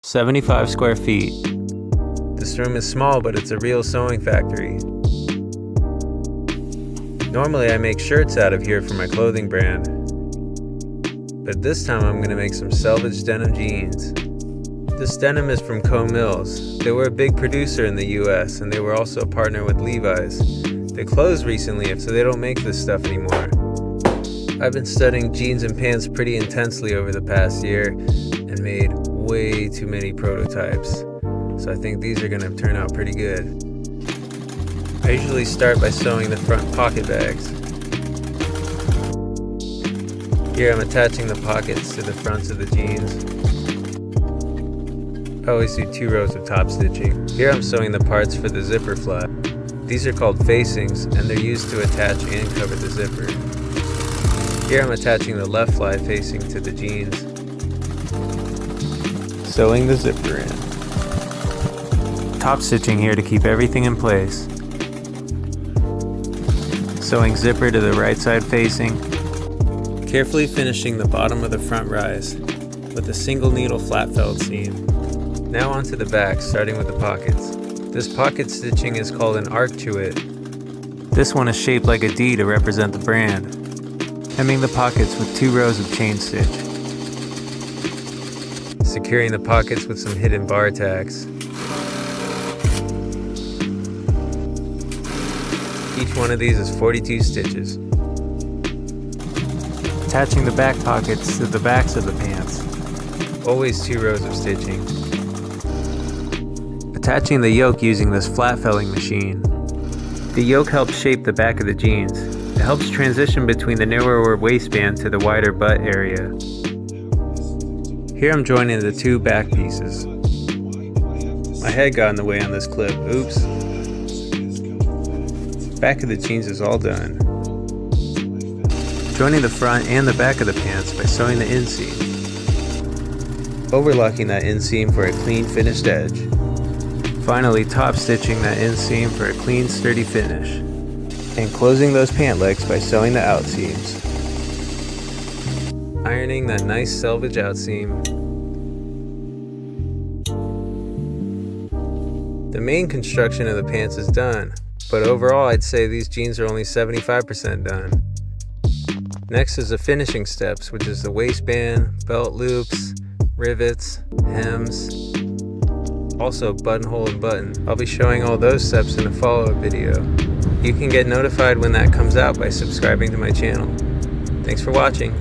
75 square feet. This room is small, but it's a real sewing factory. Normally I make shirts out of here for my clothing brand, but this time I'm going to make some Selvedge Denim jeans. This denim is from Co Mills. They were a big producer in the US, and they were also a partner with Levi's. They closed recently, so they don't make this stuff anymore. I've been studying jeans and pants pretty intensely over the past year and made way too many prototypes, so I think these are going to turn out pretty good. I usually start by sewing the front pocket bags. Here I'm attaching the pockets to the fronts of the jeans. I always do 2 rows of top stitching. Here I'm sewing the parts for the zipper flap. These are called facings, and they're used to attach and cover the zipper. Here I'm attaching the left flap facing to the jeans. Sewing the zipper in. Top stitching here to keep everything in place. Sewing zipper to the right side facing. Carefully finishing the bottom of the front rise with a single needle flat felt seam. Now onto the back, starting with the pockets. This pocket stitching is called an arcuate. This one is shaped like a D to represent the brand. Hemming the pockets with 2 rows of chain stitch. Securing the pockets with some hidden bar tacks. Each one of these is 42 stitches. Attaching the back pockets to the backs of the pants. Always 2 rows of stitching. Attaching the yoke using this flat felling machine. The yoke helps shape the back of the jeans. It helps transition between the narrower waistband to the wider butt area. Here I'm joining the 2 back pieces. My head got in the way on this clip, oops. Back of the jeans is all done. Joining the front and the back of the pants by sewing the inseam. Overlocking that inseam for a clean finished edge. Finally top stitching that inseam for a clean sturdy finish. And closing those pant legs by sewing the outseams. Ironing that nice selvage outseam. The main construction of the pants is done, but overall I'd say these jeans are only 75% done. Next is the finishing steps, which is the waistband, belt loops, rivets, hems, also buttonhole and button. I'll be showing all those steps in a follow-up video. You can get notified when that comes out by subscribing to my channel. Thanks for watching.